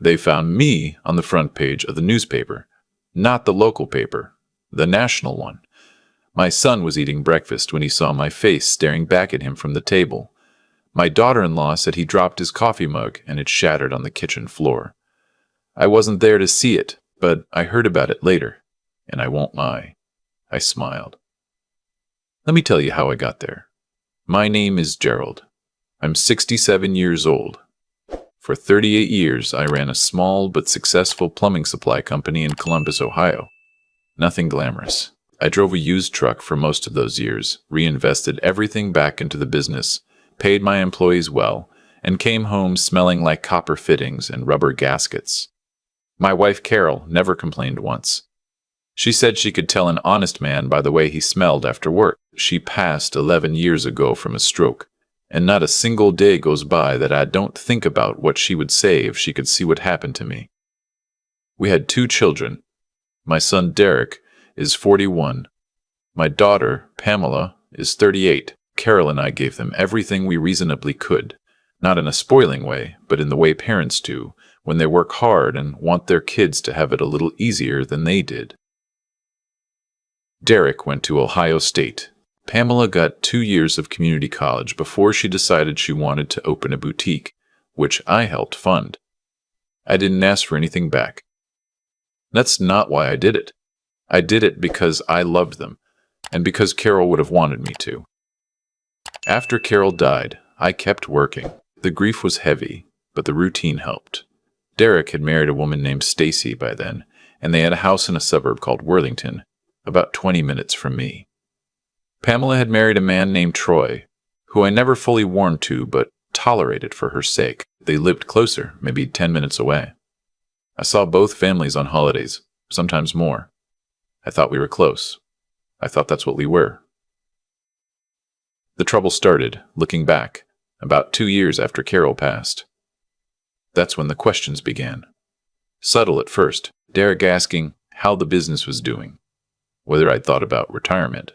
They found me on the front page of the newspaper, not the local paper, the national one. My son was eating breakfast when he saw my face staring back at him from the table. My daughter-in-law said he dropped his coffee mug and it shattered on the kitchen floor. I wasn't there to see it, but I heard about it later, and I won't lie. I smiled. Let me tell you how I got there. My name is Gerald. I'm 67 years old. For 38 years, I ran a small but successful plumbing supply company in Columbus, Ohio. Nothing glamorous. I drove a used truck for most of those years, reinvested everything back into the business, paid my employees well, and came home smelling like copper fittings and rubber gaskets. My wife Carol never complained once. She said she could tell an honest man by the way he smelled after work. She passed 11 years ago from a stroke, and not a single day goes by that I don't think about what she would say if she could see what happened to me. We had 2 children. My son Derek is 41. My daughter, Pamela, is 38. Carol and I gave them everything we reasonably could, not in a spoiling way, but in the way parents do when they work hard and want their kids to have it a little easier than they did. Derek went to Ohio State. Pamela got 2 years of community college before she decided she wanted to open a boutique, which I helped fund. I didn't ask for anything back. That's not why I did it. I did it because I loved them, and because Carol would have wanted me to. After Carol died, I kept working. The grief was heavy, but the routine helped. Derek had married a woman named Stacy by then, and they had a house in a suburb called Worthington, about 20 minutes from me. Pamela had married a man named Troy, who I never fully warmed to but tolerated for her sake. They lived closer, maybe 10 minutes away. I saw both families on holidays, sometimes more. I thought we were close. I thought that's what we were. The trouble started, looking back, about 2 years after Carol passed. That's when the questions began. Subtle at first, Derek asking how the business was doing, whether I'd thought about retirement,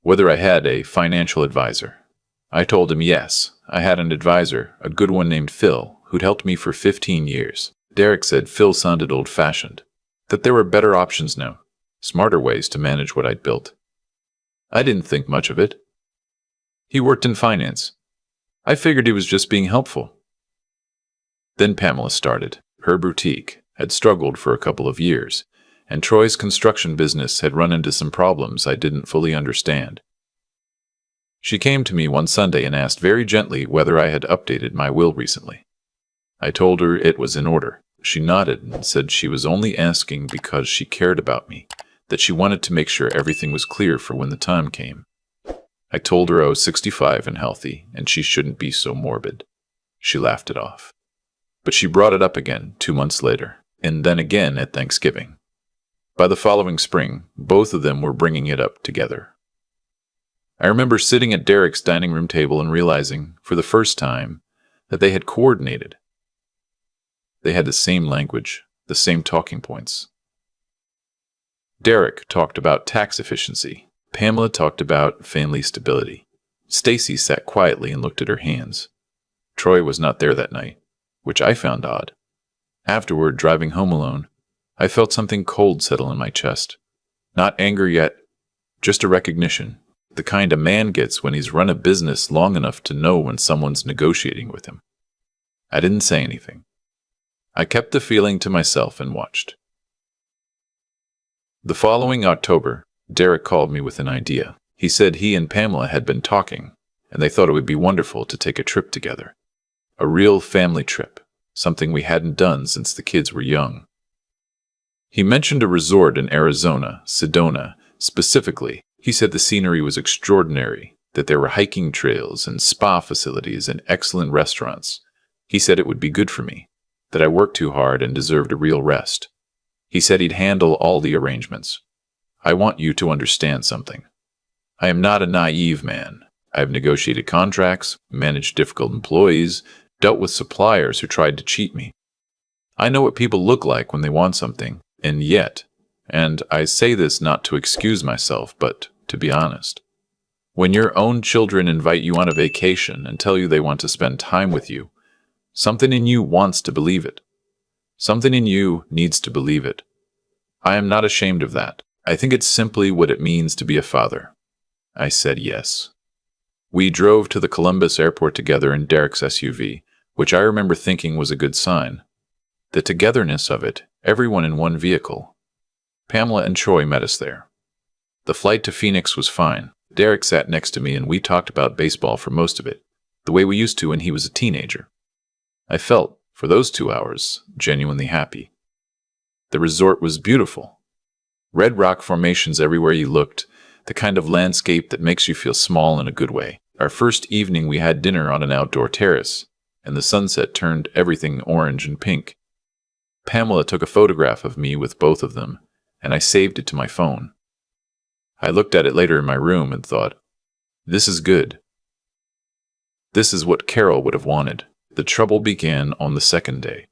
whether I had a financial advisor. I told him yes, I had an advisor, a good one named Phil, who'd helped me for 15 years. Derek said Phil sounded old-fashioned, that there were better options now, smarter ways to manage what I'd built. I didn't think much of it. He worked in finance. I figured he was just being helpful. Then Pamela started. Her boutique had struggled for a couple of years, and Troy's construction business had run into some problems I didn't fully understand. She came to me one Sunday and asked very gently whether I had updated my will recently. I told her it was in order. She nodded and said she was only asking because she cared about me, that she wanted to make sure everything was clear for when the time came. I told her I was 65 and healthy, and she shouldn't be so morbid. She laughed it off. But she brought it up again 2 months later, and then again at Thanksgiving. By the following spring, both of them were bringing it up together. I remember sitting at Derek's dining room table and realizing, for the first time, that they had coordinated. They had the same language, the same talking points. Derek talked about tax efficiency. Pamela talked about family stability. Stacy sat quietly and looked at her hands. Troy was not there that night, which I found odd. Afterward, driving home alone, I felt something cold settle in my chest. Not anger yet, just a recognition, the kind a man gets when he's run a business long enough to know when someone's negotiating with him. I didn't say anything. I kept the feeling to myself and watched. The following October, Derek called me with an idea. He said he and Pamela had been talking, and they thought it would be wonderful to take a trip together. A real family trip, something we hadn't done since the kids were young. He mentioned a resort in Arizona, Sedona, specifically. He said the scenery was extraordinary, that there were hiking trails and spa facilities and excellent restaurants. He said it would be good for me, that I worked too hard and deserved a real rest. He said he'd handle all the arrangements. I want you to understand something. I am not a naive man. I have negotiated contracts, managed difficult employees, dealt with suppliers who tried to cheat me. I know what people look like when they want something, and yet, and I say this not to excuse myself, but to be honest, when your own children invite you on a vacation and tell you they want to spend time with you, something in you wants to believe it. Something in you needs to believe it. I am not ashamed of that. I think it's simply what it means to be a father. I said yes. We drove to the Columbus airport together in Derek's SUV, which I remember thinking was a good sign. The togetherness of it, everyone in one vehicle. Pamela and Troy met us there. The flight to Phoenix was fine. Derek sat next to me and we talked about baseball for most of it, the way we used to when he was a teenager. I felt, for those 2 hours, genuinely happy. The resort was beautiful. Red rock formations everywhere you looked, the kind of landscape that makes you feel small in a good way. Our first evening we had dinner on an outdoor terrace, and the sunset turned everything orange and pink. Pamela took a photograph of me with both of them, and I saved it to my phone. I looked at it later in my room and thought, this is good. This is what Carol would have wanted. The trouble began on the second day.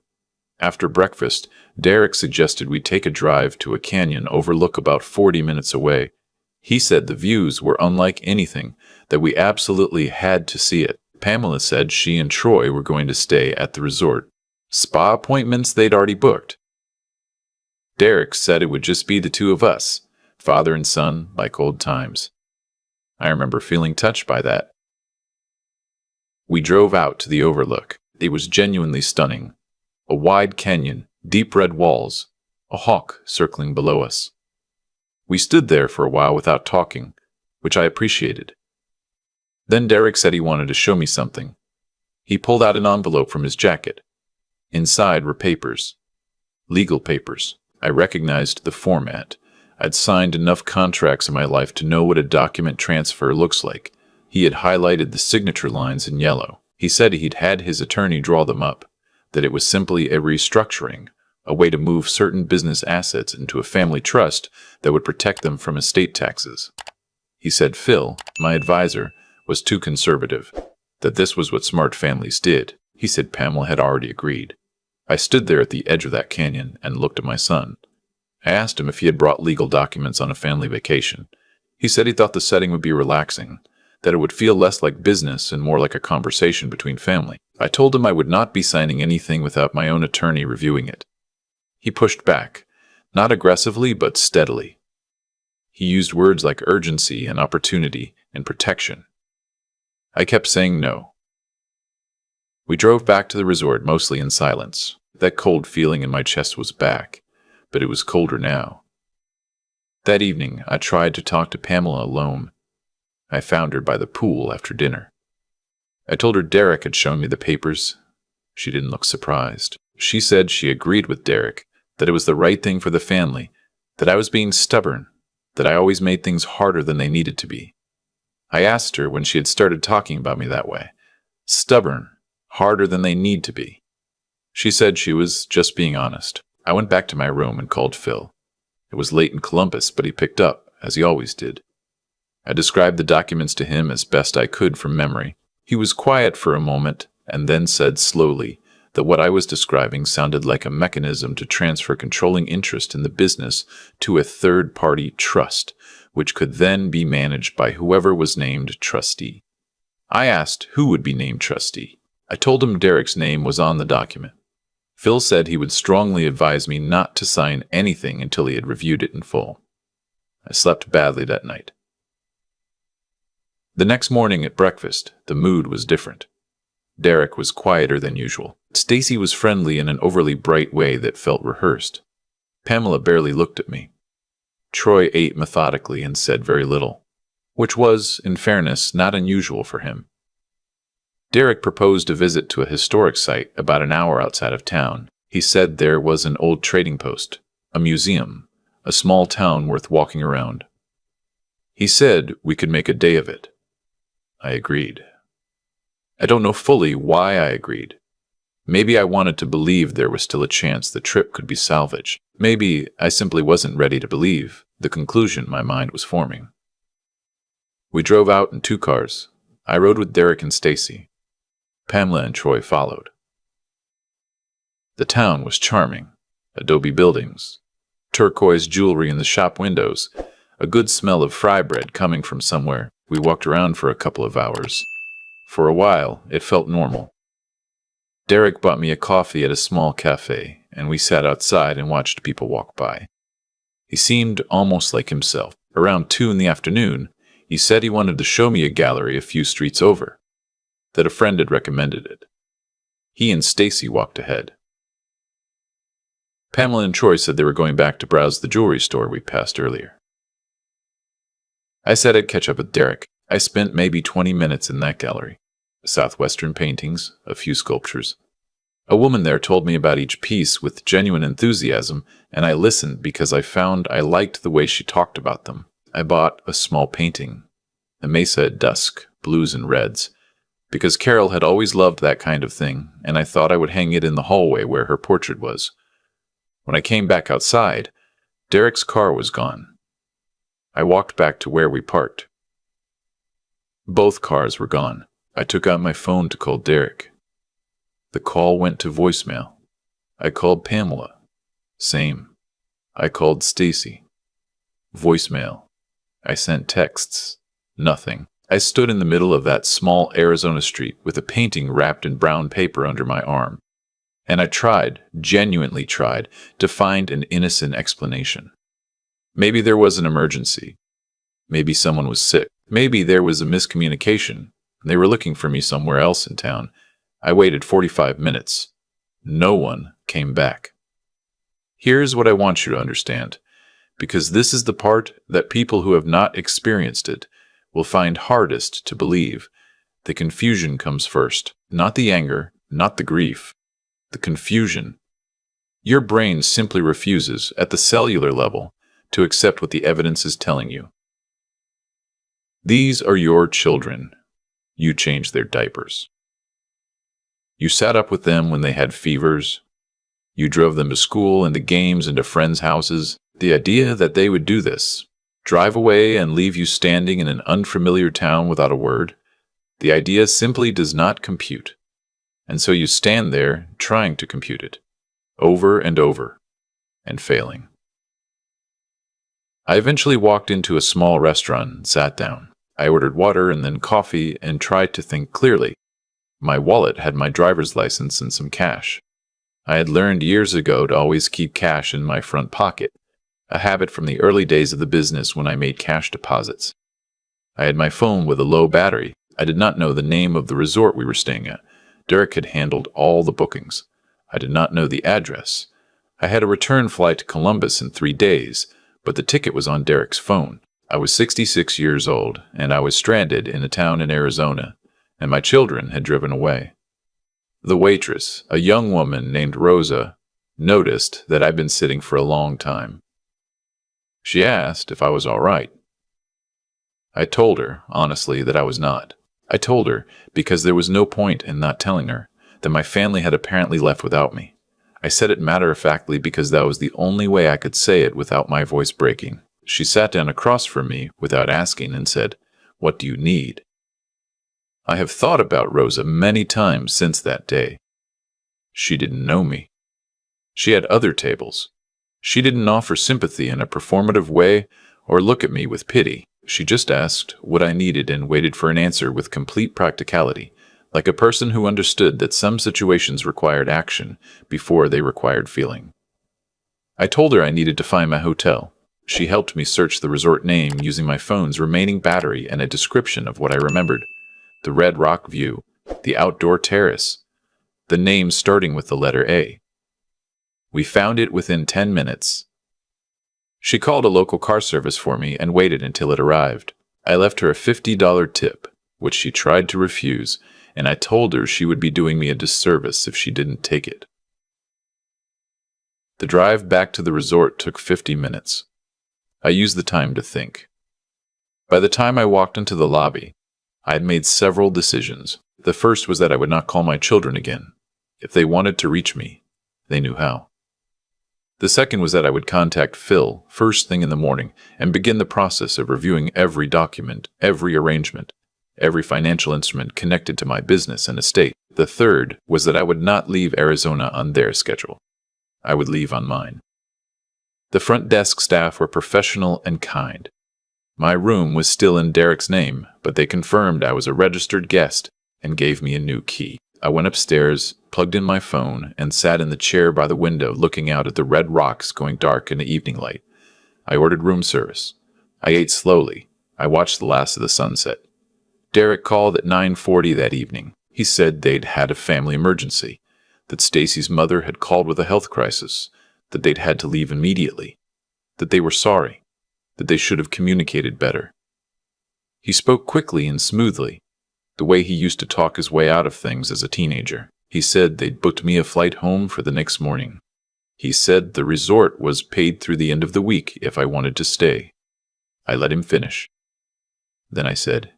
After breakfast, Derek suggested we take a drive to a canyon overlook about 40 minutes away. He said the views were unlike anything, that we absolutely had to see it. Pamela said she and Troy were going to stay at the resort. Spa appointments they'd already booked. Derek said it would just be the two of us, father and son, like old times. I remember feeling touched by that. We drove out to the overlook. It was genuinely stunning. A wide canyon, deep red walls, a hawk circling below us. We stood there for a while without talking, which I appreciated. Then Derek said he wanted to show me something. He pulled out an envelope from his jacket. Inside were papers. Legal papers. I recognized the format. I'd signed enough contracts in my life to know what a document transfer looks like. He had highlighted the signature lines in yellow. He said he'd had his attorney draw them up, that it was simply a restructuring, a way to move certain business assets into a family trust that would protect them from estate taxes. He said Phil, my advisor, was too conservative, that this was what smart families did. He said Pamela had already agreed. I stood there at the edge of that canyon and looked at my son. I asked him if he had brought legal documents on a family vacation. He said he thought the setting would be relaxing, that it would feel less like business and more like a conversation between family. I told him I would not be signing anything without my own attorney reviewing it. He pushed back, not aggressively but steadily. He used words like urgency and opportunity and protection. I kept saying no. We drove back to the resort mostly in silence. That cold feeling in my chest was back, but it was colder now. That evening, I tried to talk to Pamela alone. I found her by the pool after dinner. I told her Derek had shown me the papers. She didn't look surprised. She said she agreed with Derek, that it was the right thing for the family, that I was being stubborn, that I always made things harder than they needed to be. I asked her when she had started talking about me that way. Stubborn, harder than they need to be. She said she was just being honest. I went back to my room and called Phil. It was late in Columbus, but he picked up, as he always did. I described the documents to him as best I could from memory. He was quiet for a moment and then said slowly that what I was describing sounded like a mechanism to transfer controlling interest in the business to a third-party trust, which could then be managed by whoever was named trustee. I asked who would be named trustee. I told him Derek's name was on the document. Phil said he would strongly advise me not to sign anything until he had reviewed it in full. I slept badly that night. The next morning at breakfast, the mood was different. Derek was quieter than usual. Stacy was friendly in an overly bright way that felt rehearsed. Pamela barely looked at me. Troy ate methodically and said very little, which was, in fairness, not unusual for him. Derek proposed a visit to a historic site about an hour outside of town. He said there was an old trading post, a museum, a small town worth walking around. He said we could make a day of it. I agreed. I don't know fully why I agreed. Maybe I wanted to believe there was still a chance the trip could be salvaged. Maybe I simply wasn't ready to believe the conclusion my mind was forming. We drove out in 2 cars. I rode with Derek and Stacy. Pamela and Troy followed. The town was charming. Adobe buildings, turquoise jewelry in the shop windows, a good smell of fry bread coming from somewhere. We walked around for a couple of hours. For a while, it felt normal. Derek bought me a coffee at a small cafe, and we sat outside and watched people walk by. He seemed almost like himself. Around 2 in the afternoon, he said he wanted to show me a gallery a few streets over, that a friend had recommended it. He and Stacy walked ahead. Pamela and Troy said they were going back to browse the jewelry store we passed earlier. I said I'd catch up with Derek. I spent maybe 20 minutes in that gallery. Southwestern paintings, a few sculptures. A woman there told me about each piece with genuine enthusiasm, and I listened because I found I liked the way she talked about them. I bought a small painting, a mesa at dusk, blues and reds, because Carol had always loved that kind of thing, and I thought I would hang it in the hallway where her portrait was. When I came back outside, Derek's car was gone. I walked back to where we parked. Both cars were gone. I took out my phone to call Derek. The call went to voicemail. I called Pamela. Same. I called Stacy. Voicemail. I sent texts. Nothing. I stood in the middle of that small Arizona street with a painting wrapped in brown paper under my arm. And I tried, genuinely tried, to find an innocent explanation. Maybe there was an emergency. Maybe someone was sick. Maybe there was a miscommunication. They were looking for me somewhere else in town. I waited 45 minutes. No one came back. Here's what I want you to understand, because this is the part that people who have not experienced it will find hardest to believe. The confusion comes first, not the anger, not the grief. The confusion. Your brain simply refuses, at the cellular level, to accept what the evidence is telling you. These are your children. You changed their diapers. You sat up with them when they had fevers. You drove them to school and to games and to friends' houses. The idea that they would do this, drive away and leave you standing in an unfamiliar town without a word, the idea simply does not compute. And so you stand there trying to compute it, over and over, and failing. I eventually walked into a small restaurant and sat down. I ordered water and then coffee and tried to think clearly. My wallet had my driver's license and some cash. I had learned years ago to always keep cash in my front pocket, a habit from the early days of the business when I made cash deposits. I had my phone with a low battery. I did not know the name of the resort we were staying at. Derek had handled all the bookings. I did not know the address. I had a return flight to Columbus in 3 days, but the ticket was on Derek's phone. I was 66 years old, and I was stranded in a town in Arizona, and my children had driven away. The waitress, a young woman named Rosa, noticed that I'd been sitting for a long time. She asked if I was all right. I told her, honestly, that I was not. I told her, because there was no point in not telling her, that my family had apparently left without me. I said it matter-of-factly because that was the only way I could say it without my voice breaking. She sat down across from me without asking and said, "What do you need?" I have thought about Rosa many times since that day. She didn't know me. She had other tables. She didn't offer sympathy in a performative way or look at me with pity. She just asked what I needed and waited for an answer with complete practicality, like a person who understood that some situations required action before they required feeling. I told her I needed to find my hotel. She helped me search the resort name using my phone's remaining battery and a description of what I remembered. The Red Rock view, the outdoor terrace, the name starting with the letter A. We found it within 10 minutes. She called a local car service for me and waited until it arrived. I left her a $50 tip, which she tried to refuse, and I told her she would be doing me a disservice if she didn't take it. The drive back to the resort took 50 minutes. I used the time to think. By the time I walked into the lobby, I had made several decisions. The first was that I would not call my children again. If they wanted to reach me, they knew how. The second was that I would contact Phil first thing in the morning and begin the process of reviewing every document, every arrangement, every financial instrument connected to my business and estate. The third was that I would not leave Arizona on their schedule. I would leave on mine. The front desk staff were professional and kind. My room was still in Derek's name, but they confirmed I was a registered guest and gave me a new key. I went upstairs, plugged in my phone, and sat in the chair by the window looking out at the red rocks going dark in the evening light. I ordered room service. I ate slowly. I watched the last of the sunset. Derek called at 9:40 that evening. He said they'd had a family emergency, that Stacy's mother had called with a health crisis, that they'd had to leave immediately, that they were sorry, that they should have communicated better. He spoke quickly and smoothly, the way he used to talk his way out of things as a teenager. He said they'd booked me a flight home for the next morning. He said the resort was paid through the end of the week if I wanted to stay. I let him finish. Then I said,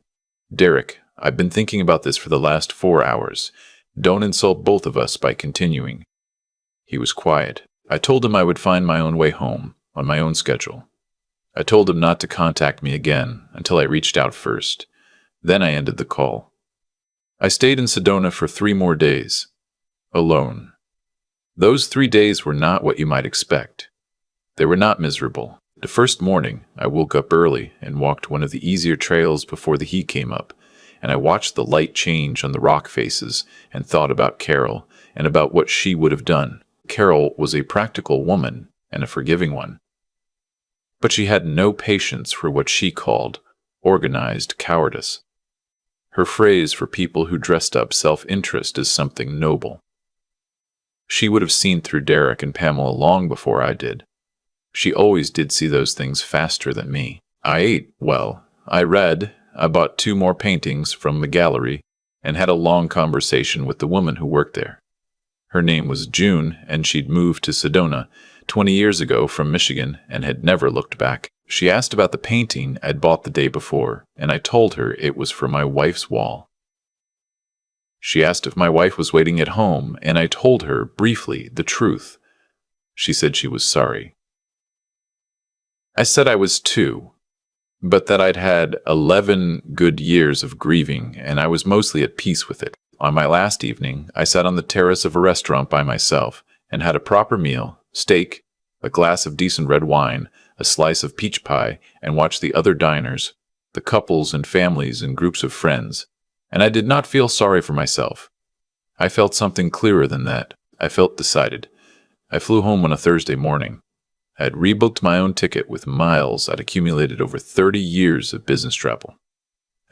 "Derek, I've been thinking about this for the last 4 hours. Don't insult both of us by continuing." He was quiet. I told him I would find my own way home, on my own schedule. I told him not to contact me again until I reached out first. Then I ended the call. I stayed in Sedona for 3 more days, alone. Those 3 days were not what you might expect. They were not miserable. The first morning, I woke up early and walked one of the easier trails before the heat came up, and I watched the light change on the rock faces and thought about Carol and about what she would have done. Carol was a practical woman and a forgiving one. But she had no patience for what she called organized cowardice. Her phrase for people who dressed up self-interest as something noble. She would have seen through Derek and Pamela long before I did. She always did see those things faster than me. I ate well. I read. I bought 2 more paintings from the gallery and had a long conversation with the woman who worked there. Her name was June, and she'd moved to Sedona 20 years ago from Michigan and had never looked back. She asked about the painting I'd bought the day before, and I told her it was for my wife's wall. She asked if my wife was waiting at home, and I told her, briefly, the truth. She said she was sorry. I said I was too, but that I'd had 11 good years of grieving, and I was mostly at peace with it. On my last evening, I sat on the terrace of a restaurant by myself and had a proper meal, steak, a glass of decent red wine, a slice of peach pie, and watched the other diners, the couples and families and groups of friends, and I did not feel sorry for myself. I felt something clearer than that. I felt decided. I flew home on a Thursday morning. I had rebooked my own ticket with miles I'd accumulated over 30 years of business travel.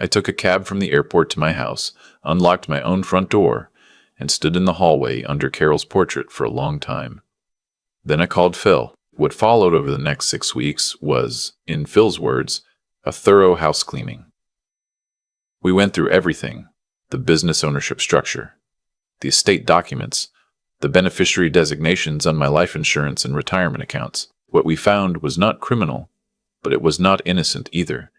I took a cab from the airport to my house, unlocked my own front door, and stood in the hallway under Carol's portrait for a long time. Then I called Phil. What followed over the next 6 weeks was, in Phil's words, a thorough house cleaning. We went through everything: the business ownership structure, the estate documents, the beneficiary designations on my life insurance and retirement accounts. What we found was not criminal, but it was not innocent either.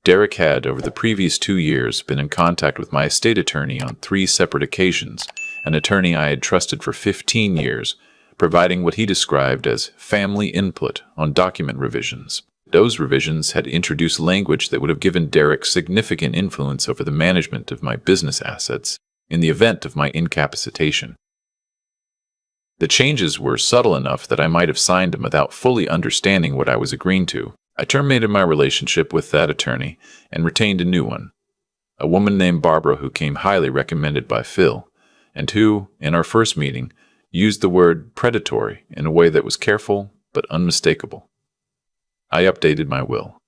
Derek had, over the previous 2 years, been in contact with my estate attorney on 3 separate occasions, an attorney I had trusted for 15 years, providing what he described as family input on document revisions. Those revisions had introduced language that would have given Derek significant influence over the management of my business assets in the event of my incapacitation. The changes were subtle enough that I might have signed them without fully understanding what I was agreeing to. I terminated my relationship with that attorney and retained a new one, a woman named Barbara who came highly recommended by Phil, and who, in our first meeting, used the word predatory in a way that was careful but unmistakable. I updated my will.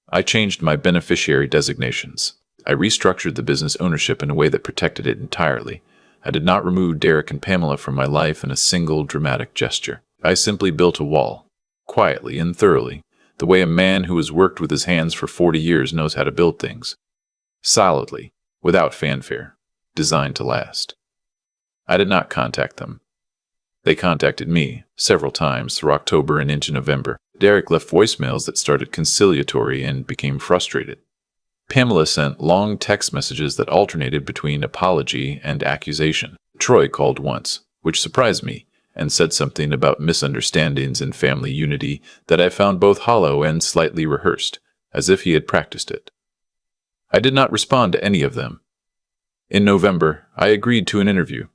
I changed my beneficiary designations. I restructured the business ownership in a way that protected it entirely. I did not remove Derek and Pamela from my life in a single dramatic gesture. I simply built a wall, quietly and thoroughly, the way a man who has worked with his hands for 40 years knows how to build things. Solidly, without fanfare, designed to last. I did not contact them. They contacted me several times through October and into November. Derek left voicemails that started conciliatory and became frustrated. Pamela sent long text messages that alternated between apology and accusation. Troy called once, which surprised me, and said something about misunderstandings and family unity that I found both hollow and slightly rehearsed, as if he had practiced it. I did not respond to any of them. In November, I agreed to an interview.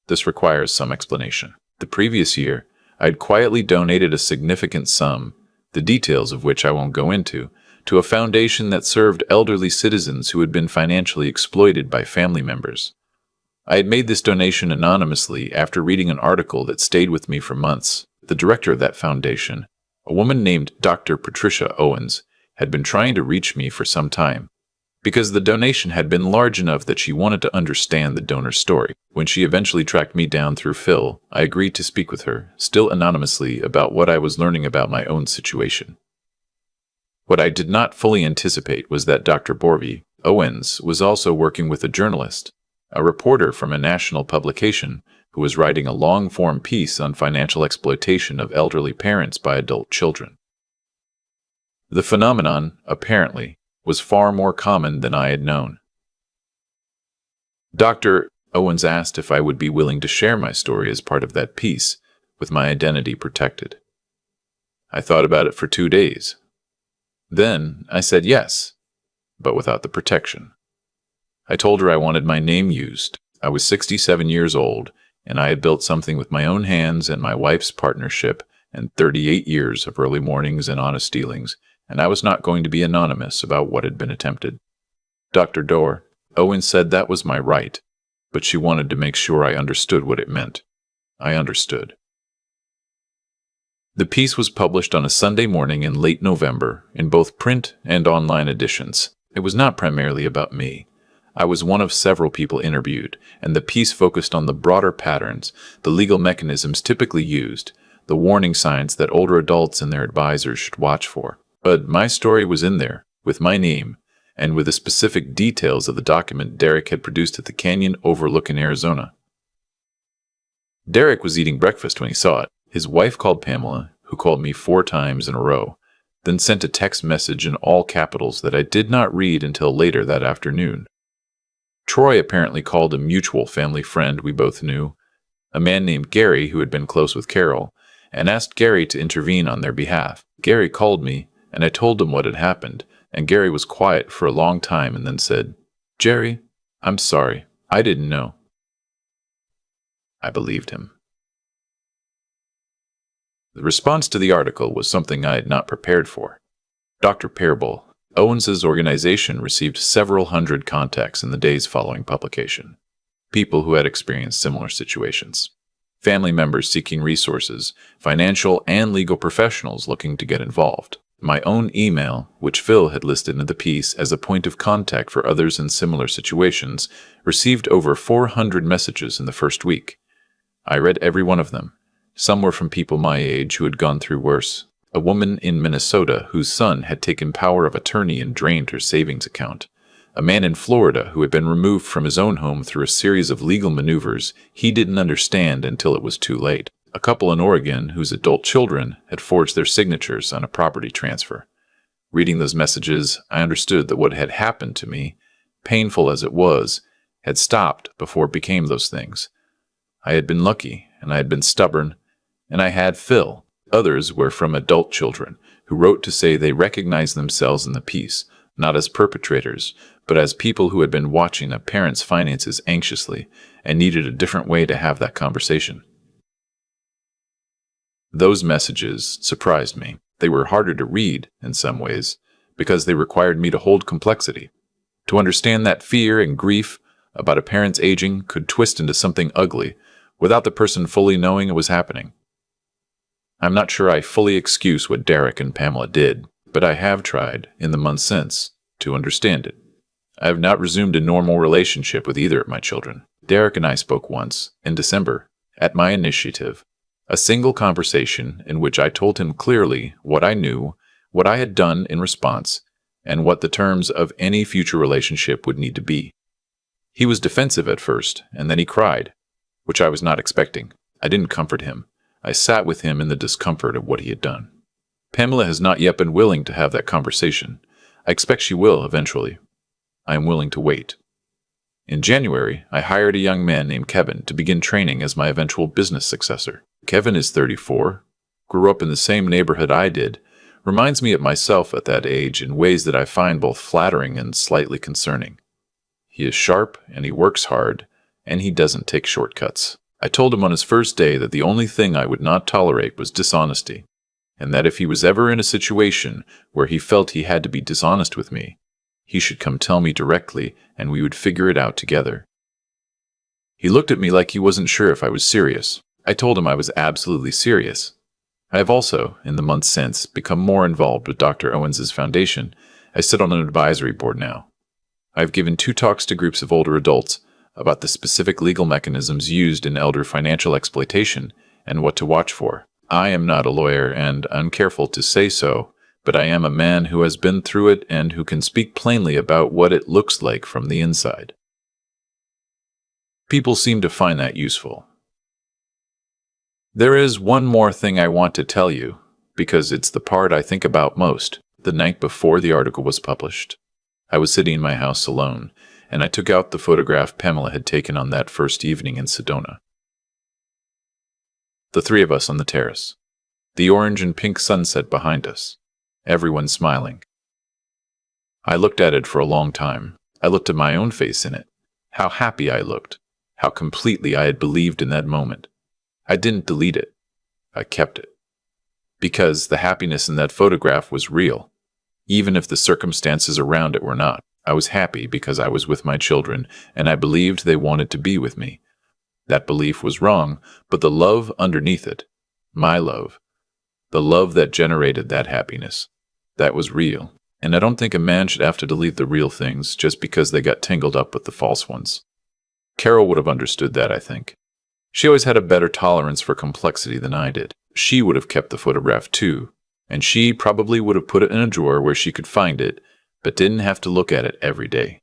This requires some explanation. The previous year, I had quietly donated a significant sum, the details of which I won't go into, to a foundation that served elderly citizens who had been financially exploited by family members. I had made this donation anonymously after reading an article that stayed with me for months. The director of that foundation, a woman named Dr. Patricia Owens, had been trying to reach me for some time, because the donation had been large enough that she wanted to understand the donor's story. When she eventually tracked me down through Phil, I agreed to speak with her, still anonymously, about what I was learning about my own situation. What I did not fully anticipate was that Dr. Borby Owens was also working with a journalist, a reporter from a national publication, who was writing a long-form piece on financial exploitation of elderly parents by adult children. The phenomenon, apparently, was far more common than I had known. Dr. Owens asked if I would be willing to share my story as part of that piece, with my identity protected. I thought about it for 2 days. Then I said yes, but without the protection. I told her I wanted my name used. I was 67 years old, and I had built something with my own hands and my wife's partnership and 38 years of early mornings and honest dealings, and I was not going to be anonymous about what had been attempted. Dr. Owens said that was my right, but she wanted to make sure I understood what it meant. I understood. The piece was published on a Sunday morning in late November in both print and online editions. It was not primarily about me. I was one of several people interviewed, and the piece focused on the broader patterns, the legal mechanisms typically used, the warning signs that older adults and their advisors should watch for. But my story was in there, with my name, and with the specific details of the document Derek had produced at the canyon overlook in Arizona. Derek was eating breakfast when he saw it. His wife called Pamela, who called me 4 times in a row, then sent a text message in all capitals that I did not read until later that afternoon. Troy apparently called a mutual family friend we both knew, a man named Gary who had been close with Carol, and asked Gary to intervene on their behalf. Gary called me, and I told him what had happened, and Gary was quiet for a long time and then said, "Jerry, I'm sorry. I didn't know." I believed him. The response to the article was something I had not prepared for. Dr. Parable, Owens's organization, received several hundred contacts in the days following publication. People who had experienced similar situations. Family members seeking resources, financial and legal professionals looking to get involved. My own email, which Phil had listed in the piece as a point of contact for others in similar situations, received over 400 messages in the first week. I read every one of them. Some were from people my age who had gone through worse. A woman in Minnesota whose son had taken power of attorney and drained her savings account. A man in Florida who had been removed from his own home through a series of legal maneuvers he didn't understand until it was too late. A couple in Oregon whose adult children had forged their signatures on a property transfer. Reading those messages, I understood that what had happened to me, painful as it was, had stopped before it became those things. I had been lucky, and I had been stubborn, and I had Phil. Others were from adult children, who wrote to say they recognized themselves in the piece, not as perpetrators, but as people who had been watching a parent's finances anxiously and needed a different way to have that conversation. Those messages surprised me. They were harder to read, in some ways, because they required me to hold complexity. To understand that fear and grief about a parent's aging could twist into something ugly without the person fully knowing it was happening. I'm not sure I fully excuse what Derek and Pamela did, but I have tried, in the months since, to understand it. I have not resumed a normal relationship with either of my children. Derek and I spoke once, in December, at my initiative, a single conversation in which I told him clearly what I knew, what I had done in response, and what the terms of any future relationship would need to be. He was defensive at first, and then he cried, which I was not expecting. I didn't comfort him. I sat with him in the discomfort of what he had done. Pamela has not yet been willing to have that conversation. I expect she will eventually. I am willing to wait. In January, I hired a young man named Kevin to begin training as my eventual business successor. Kevin is 34, grew up in the same neighborhood I did, reminds me of myself at that age in ways that I find both flattering and slightly concerning. He is sharp and he works hard, and he doesn't take shortcuts. I told him on his first day that the only thing I would not tolerate was dishonesty, and that if he was ever in a situation where he felt he had to be dishonest with me, he should come tell me directly and we would figure it out together. He looked at me like he wasn't sure if I was serious. I told him I was absolutely serious. I have also, in the months since, become more involved with Dr. Owens's foundation. I sit on an advisory board now. I have given 2 talks to groups of older adults about the specific legal mechanisms used in elder financial exploitation and what to watch for. I am not a lawyer, and I'm careful to say so, but I am a man who has been through it and who can speak plainly about what it looks like from the inside. People seem to find that useful. There is one more thing I want to tell you, because it's the part I think about most. The night before the article was published, I was sitting in my house alone, and I took out the photograph Pamela had taken on that first evening in Sedona. The 3 of us on the terrace. The orange and pink sunset behind us. Everyone smiling. I looked at it for a long time. I looked at my own face in it. How happy I looked. How completely I had believed in that moment. I didn't delete it. I kept it. Because the happiness in that photograph was real. Even if the circumstances around it were not. I was happy because I was with my children, and I believed they wanted to be with me. That belief was wrong, but the love underneath it, my love, the love that generated that happiness, that was real. And I don't think a man should have to delete the real things just because they got tangled up with the false ones. Carol would have understood that, I think. She always had a better tolerance for complexity than I did. She would have kept the photograph too, and she probably would have put it in a drawer where she could find it, but didn't have to look at it every day.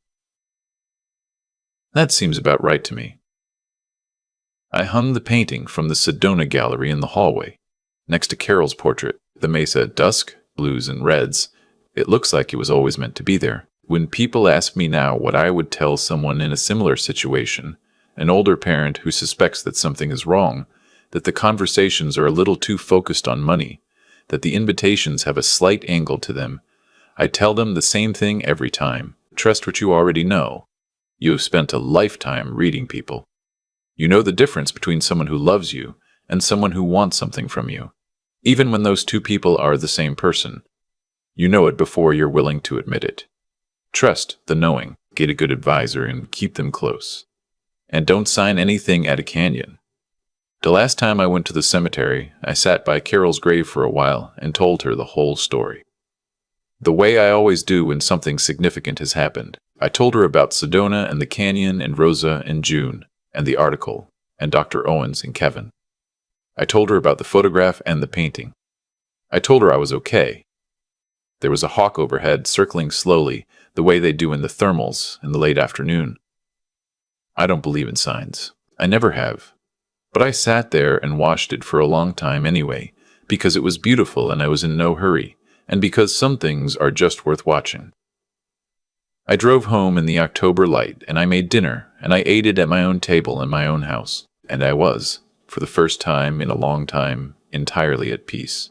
That seems about right to me. I hung the painting from the Sedona gallery in the hallway, next to Carol's portrait, the mesa at dusk, blues and reds. It looks like it was always meant to be there. When people ask me now what I would tell someone in a similar situation, an older parent who suspects that something is wrong, that the conversations are a little too focused on money, that the invitations have a slight angle to them, I tell them the same thing every time. Trust what you already know. You have spent a lifetime reading people. You know the difference between someone who loves you and someone who wants something from you, even when those 2 people are the same person. You know it before you're willing to admit it. Trust the knowing, get a good advisor, and keep them close. And don't sign anything at a canyon. The last time I went to the cemetery, I sat by Carol's grave for a while and told her the whole story. The way I always do when something significant has happened. I told her about Sedona and the canyon and Rosa and June and the article and Dr. Owens and Kevin. I told her about the photograph and the painting. I told her I was okay. There was a hawk overhead circling slowly, the way they do in the thermals in the late afternoon. I don't believe in signs. I never have. But I sat there and watched it for a long time anyway, because it was beautiful and I was in no hurry, and because some things are just worth watching. I drove home in the October light, and I made dinner, and I ate it at my own table in my own house, and I was, for the first time in a long time, entirely at peace.